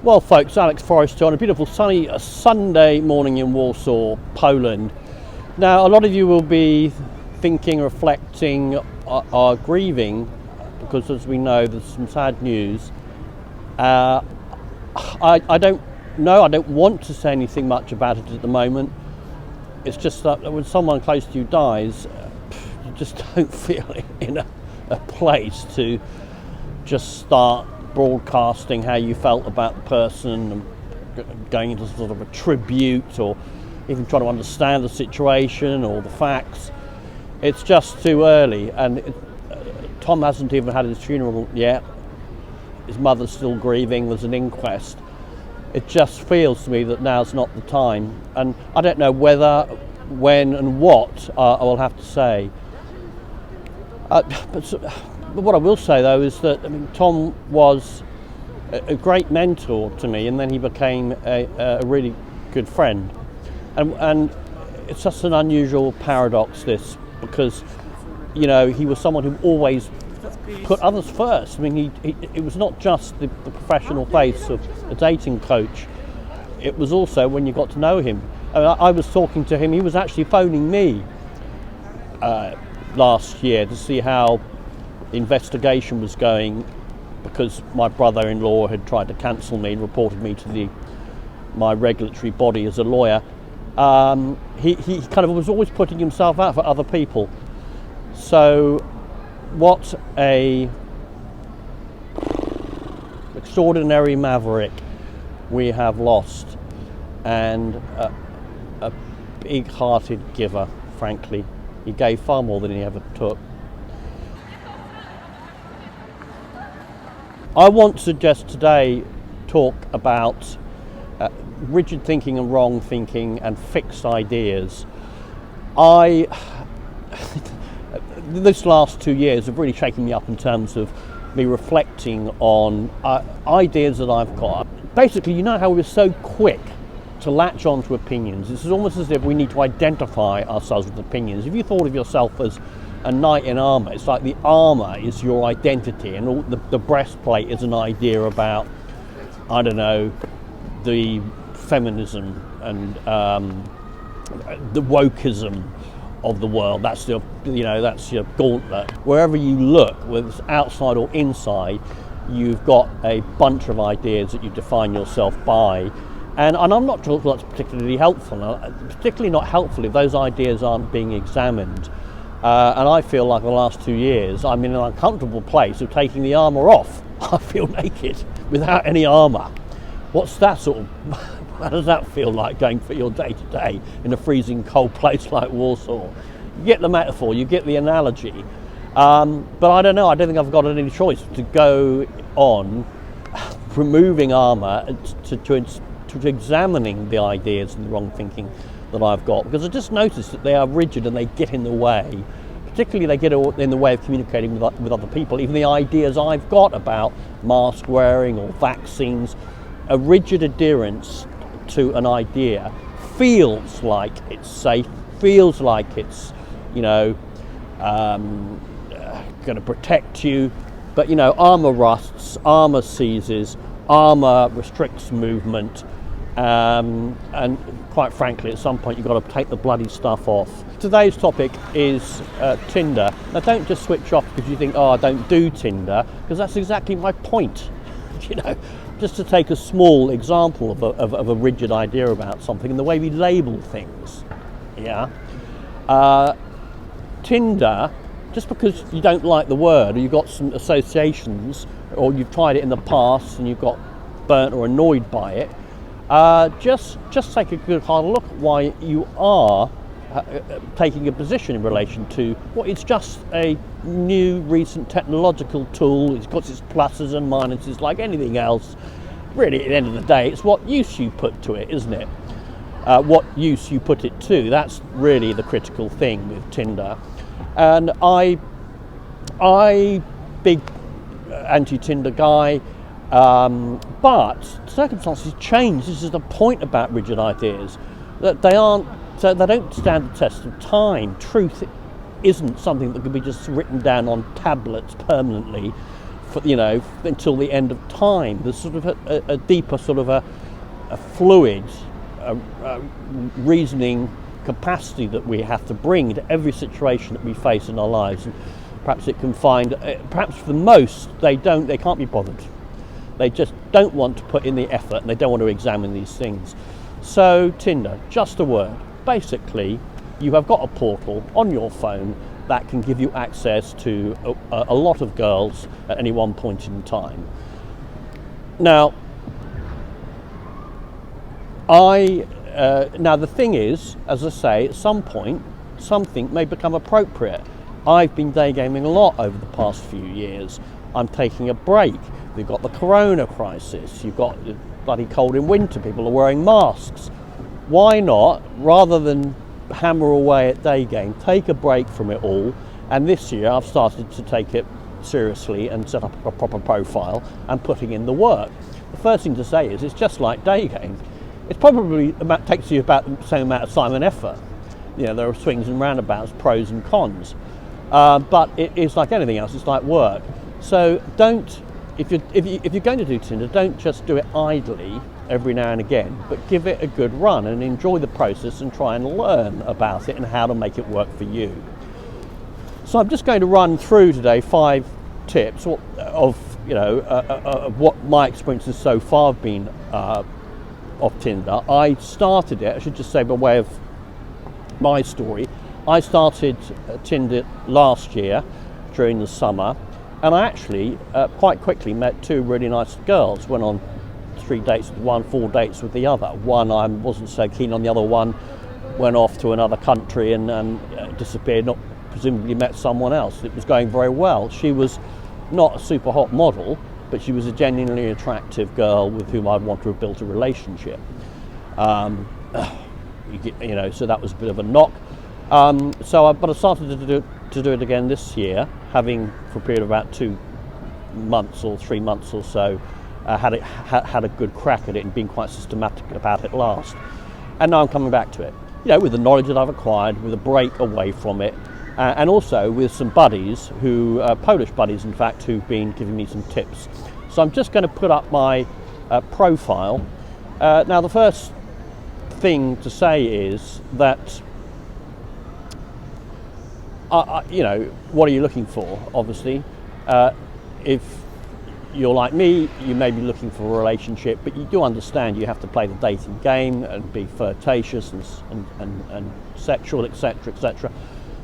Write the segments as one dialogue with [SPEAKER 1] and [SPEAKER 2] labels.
[SPEAKER 1] Well, folks, Alex Forrester on a beautiful sunny Sunday morning in Warsaw, Poland. Now, a lot of you will be thinking, reflecting, are grieving, because as we know, there's some sad news. I don't know, I don't want to say anything much about it at the moment. It's just that when someone close to you dies, you just don't feel in a place to just start broadcasting how you felt about the person and going into sort of a tribute or even trying to understand the situation or the facts. It's just too early, and Tom hasn't even had his funeral yet. His mother's still grieving. There's an inquest. It just feels to me that now's not the time, and I don't know whether, when and what I will have to say. But what I will say, though, is that Tom was a great mentor to me, and then he became a really good friend. And it's just an unusual paradox, this, because, you know, he was someone who always put others first. I mean, it was not just the professional face of a dating coach. It was also when you got to know him. I was talking to him, he was actually phoning me last year to see how investigation was going, because my brother-in-law had tried to cancel me and reported me to my regulatory body as a lawyer. He kind of was always putting himself out for other people. So what a extraordinary maverick we have lost, and a big-hearted giver, frankly. He gave far more than he ever took. I want to just today talk about rigid thinking and wrong thinking and fixed ideas. This last 2 years have really shaken me up in terms of me reflecting on ideas that I've got. Basically, you know how we're so quick to latch on to opinions. It's almost as if we need to identify ourselves with opinions. If you thought of yourself as a knight in armour, it's like the armour is your identity, and all the breastplate is an idea about, I don't know, the feminism and the wokeism of the world. That's your gauntlet. Wherever you look, whether it's outside or inside, you've got a bunch of ideas that you define yourself by. And I'm not sure that's particularly helpful. Particularly not helpful if those ideas aren't being examined. And I feel like the last 2 years I'm in an uncomfortable place of taking the armour off. I feel naked without any armour. What's that sort of, how does that feel like, going for your day to day in a freezing cold place like Warsaw? You get the metaphor, you get the analogy. But I don't know, I don't think I've got any choice to go on removing armour to examining the ideas and the wrong thinking that I've got, because I just noticed that they are rigid and they get in the way. Particularly they get in the way of communicating with other people. Even the ideas I've got about mask wearing or vaccines, a rigid adherence to an idea feels like it's safe, feels like it's, going to protect you. But, armour rusts, armour seizes, armour restricts movement. And quite frankly, at some point you've got to take the bloody stuff off. Today's topic is Tinder. Now, don't just switch off because you think, I don't do Tinder, because that's exactly my point. Just to take a small example of a rigid idea about something and the way we label things. Tinder, just because you don't like the word, or you've got some associations, or you've tried it in the past and you've got burnt or annoyed by it, just take a good hard look at why you are taking a position in relation to what is just a new recent technological tool. It's got its pluses and minuses like anything else. Really, at the end of the day, it's what use you put to it, isn't it? What use you put it to, that's really the critical thing with Tinder. And I big anti-Tinder guy, but circumstances change. This is the point about rigid ideas, that they don't stand the test of time. Truth isn't something that can be just written down on tablets permanently for, until the end of time. There's sort of a deeper sort of a fluid reasoning capacity that we have to bring to every situation that we face in our lives. And perhaps it can find, perhaps for most, they can't be bothered. They just don't want to put in the effort, and they don't want to examine these things. So Tinder, just a word. Basically, you have got a portal on your phone that can give you access to a lot of girls at any one point in time. Now, now the thing is, as I say, at some point, something may become appropriate. I've been day gaming a lot over the past few years. I'm taking a break. We've got the corona crisis. You've got the bloody cold in winter. People are wearing masks. Why not, rather than hammer away at day game, take a break from it all? And this year I've started to take it seriously and set up a proper profile and putting in the work. The first thing to say is it's just like day game. It probably takes you about the same amount of time and effort. There are swings and roundabouts, pros and cons. But it is like anything else, it's like work. So if you're going to do Tinder, don't just do it idly every now and again, but give it a good run and enjoy the process and try and learn about it and how to make it work for you. So I'm just going to run through today 5 tips of what my experiences so far have been of Tinder. I started it, I should just say by way of my story, I started Tinder last year during the summer, and I actually quite quickly met 2 really nice girls. Went on 3 dates with one, 4 dates with the other. One I wasn't so keen on, the other one went off to another country and disappeared, not presumably met someone else. It was going very well. She was not a super hot model, but she was a genuinely attractive girl with whom I'd want to have built a relationship. So that was a bit of a knock. But I started to do it again this year, having for a period of about 2 months or 3 months or so, had a good crack at it and been quite systematic about it last. And now I'm coming back to it, with the knowledge that I've acquired, with a break away from it, and also with some buddies Polish buddies in fact, who've been giving me some tips. So I'm just going to put up my profile. Now the first thing to say is that what are you looking for? Obviously, if you're like me, you may be looking for a relationship, but you do understand you have to play the dating game and be flirtatious and sexual, etc., etc.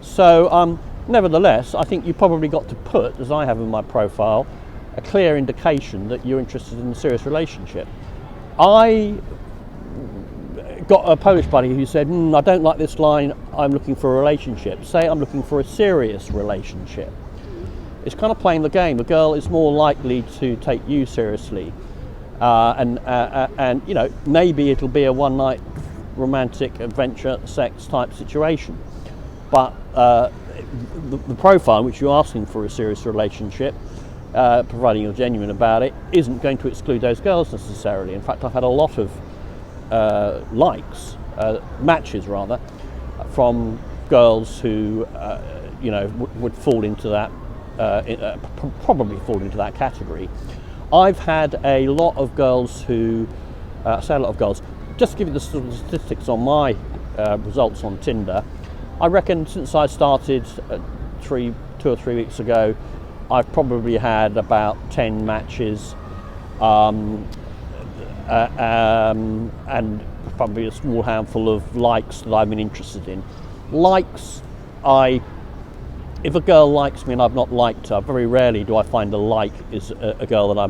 [SPEAKER 1] So, nevertheless, I think you probably got to put, as I have in my profile, a clear indication that you're interested in a serious relationship. I got a Polish buddy who said, I don't like this line, I'm looking for a relationship. Say I'm looking for a serious relationship. It's kind of playing the game. A girl is more likely to take you seriously, and maybe it'll be a one-night romantic adventure sex type situation. But the profile, which you're asking for a serious relationship, providing you're genuine about it, isn't going to exclude those girls necessarily. In fact, I've had a lot of matches rather, from girls who would fall into that, probably fall into that category. I've had a lot of girls who, just to give you the sort of statistics on my results on Tinder, I reckon since I started 2 or 3 weeks ago, I've probably had about 10 matches, and probably a small handful of likes that I've been interested in. Likes, if a girl likes me and I've not liked her, very rarely do I find a like is a girl that I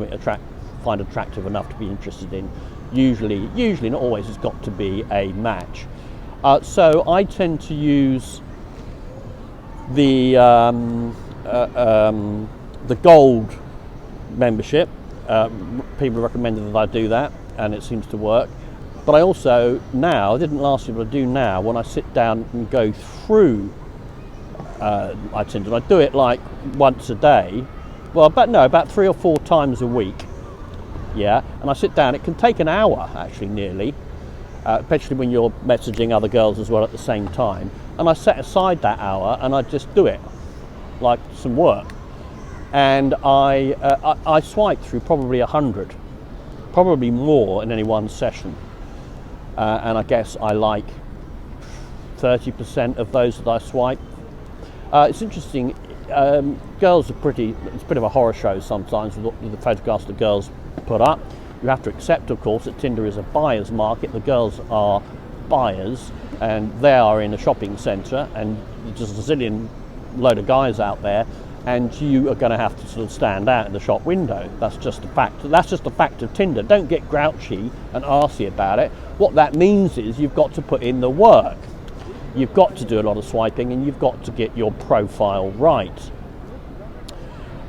[SPEAKER 1] find attractive enough to be interested in. Usually, not always, it's got to be a match. So I tend to use the gold membership. People recommended that I do that, and it seems to work. But I also now, it didn't last year, but I do now, when I sit down and go through my Tinder, I do it like once a day. Well, about 3 or 4 times a week. Yeah, and I sit down. It can take an hour, actually, nearly, especially when you're messaging other girls as well at the same time. And I set aside that hour and I just do it like some work. and I swiped through probably 100, probably more in any one session, and I guess I like 30% of those that I swipe. It's interesting. Girls are it's a bit of a horror show sometimes with the photographs that girls put up. You have to accept, of course, that Tinder is a buyer's market. The girls are buyers, and they are in a shopping centre, and there's a zillion load of guys out there, and you are going to have to sort of stand out in the shop window. That's just a fact. That's just a fact of Tinder. Don't get grouchy and arsey about it. What that means is you've got to put in the work. You've got to do a lot of swiping, and you've got to get your profile right.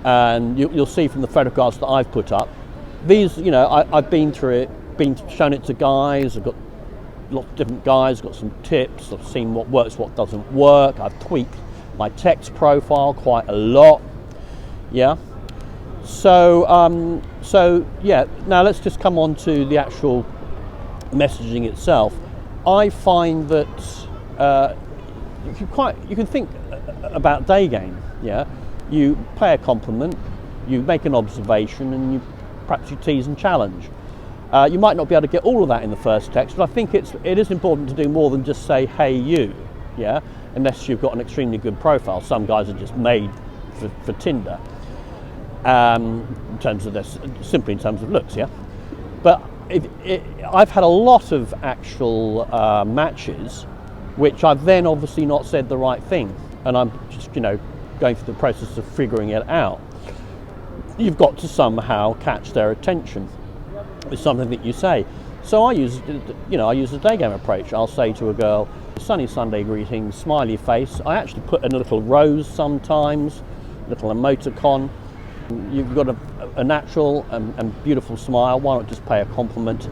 [SPEAKER 1] And you'll see from the photographs that I've put up, these, you know, I've been through it, shown it to guys. I've got lots of different guys, got some tips. I've seen what works, what doesn't work. I've tweaked my text profile quite a lot. Yeah. So yeah. Now let's just come on to the actual messaging itself. I find that you can think about day game. Yeah. You pay a compliment, you make an observation, and perhaps you tease and challenge. You might not be able to get all of that in the first text, but I think it is important to do more than just say, hey you, yeah, unless you've got an extremely good profile. Some guys are just made for Tinder, in terms of this, simply in terms of looks, yeah. But I've had a lot of actual matches, which I've then obviously not said the right thing, and I'm just, you know, going through the process of figuring it out. You've got to somehow catch their attention with something that you say. So I use a day game approach. I'll say to a girl, sunny Sunday greetings, smiley face. I actually put in a little rose sometimes, a little emoticon. You've got a natural and beautiful smile. Why not just pay a compliment?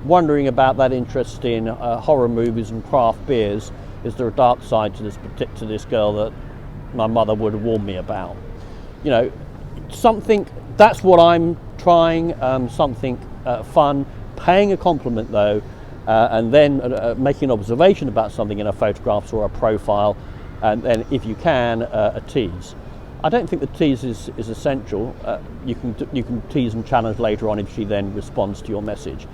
[SPEAKER 1] Wondering about that interest in horror movies and craft beers. Is there a dark side to this girl that my mother would have warned me about? You know, something. That's what I'm trying. Something fun. Paying a compliment though, and then making an observation about something in a photograph or a profile, and then if you can, a tease. I don't think the tease is essential. You can tease and challenge later on if she then responds to your message.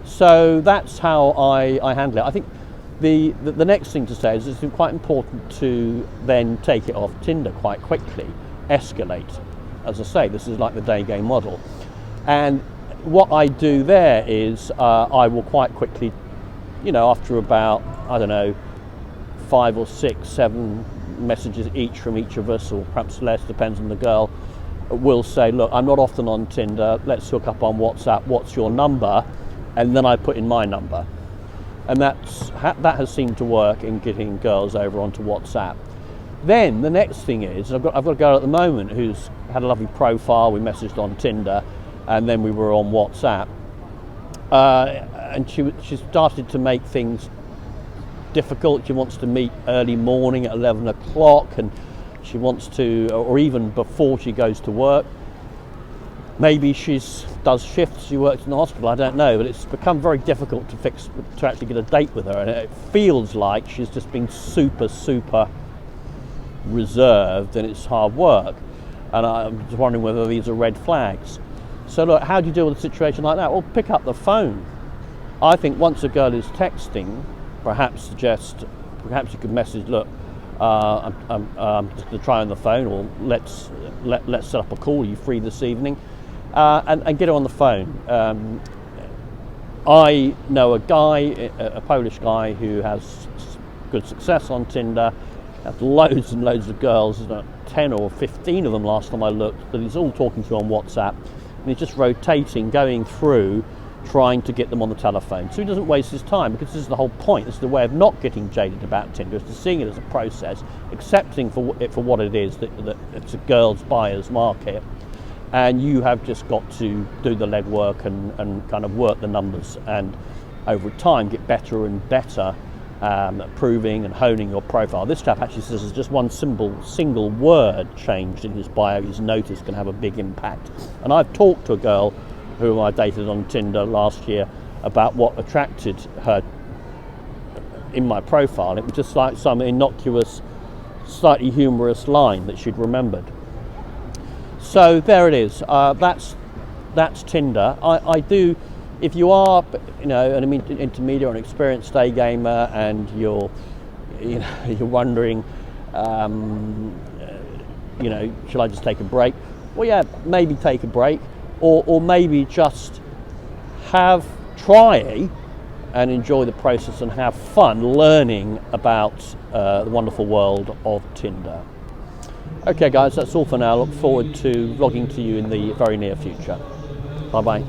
[SPEAKER 1] So that's how I handle it. I think the next thing to say is it's quite important to then take it off Tinder quite quickly, escalate. As I say, this is like the day game model. And what I do there is I will quite quickly, you know, after about, I don't know, 5 or 6, 7 messages each from each of us, or perhaps less, depends on the girl, will say, look, I'm not often on Tinder, let's hook up on WhatsApp, what's your number? And then I put in my number. And that has seemed to work in getting girls over onto WhatsApp. Then the next thing is, I've got a girl at the moment who's had a lovely profile. We messaged on Tinder, and then we were on WhatsApp, and she started to make things difficult. She wants to meet early morning at 11 o'clock, and she wants to, or even before she goes to work. Maybe she does shifts, she works in the hospital, I don't know, but it's become very difficult to actually get a date with her, and it feels like she's just been super reserved, and it's hard work. And I'm just wondering whether these are red flags. So look, how do you deal with a situation like that? Well, pick up the phone. I think once a girl is texting, perhaps you could message, look, I'm just going to try on the phone, or let's set up a call. Are you free this evening? And get her on the phone. I know a guy, a Polish guy, who has good success on Tinder, has loads and loads of girls, 10 or 15 of them last time I looked, that he's all talking to on WhatsApp, and he's just rotating, going through, trying to get them on the telephone. So he doesn't waste his time, because this is the whole point. This is the way of not getting jaded about Tinder, is to seeing it as a process, accepting it for what it is, that it's a girls' buyer's market, and you have just got to do the legwork and kind of work the numbers, and over time get better and better at proving and honing your profile. This chap actually says there's just one single word changed in his bio he's noticed can have a big impact. And I've talked to a girl who I dated on Tinder last year about what attracted her in my profile. It was just like some innocuous, slightly humorous line that she'd remembered. So there it is. That's Tinder. I do. If you are, an intermediate or an experienced day gamer, and you're wondering, should I just take a break? Well, yeah, maybe take a break, or maybe just try and enjoy the process and have fun learning about the wonderful world of Tinder. Okay guys, that's all for now. Look forward to vlogging to you in the very near future. Bye bye.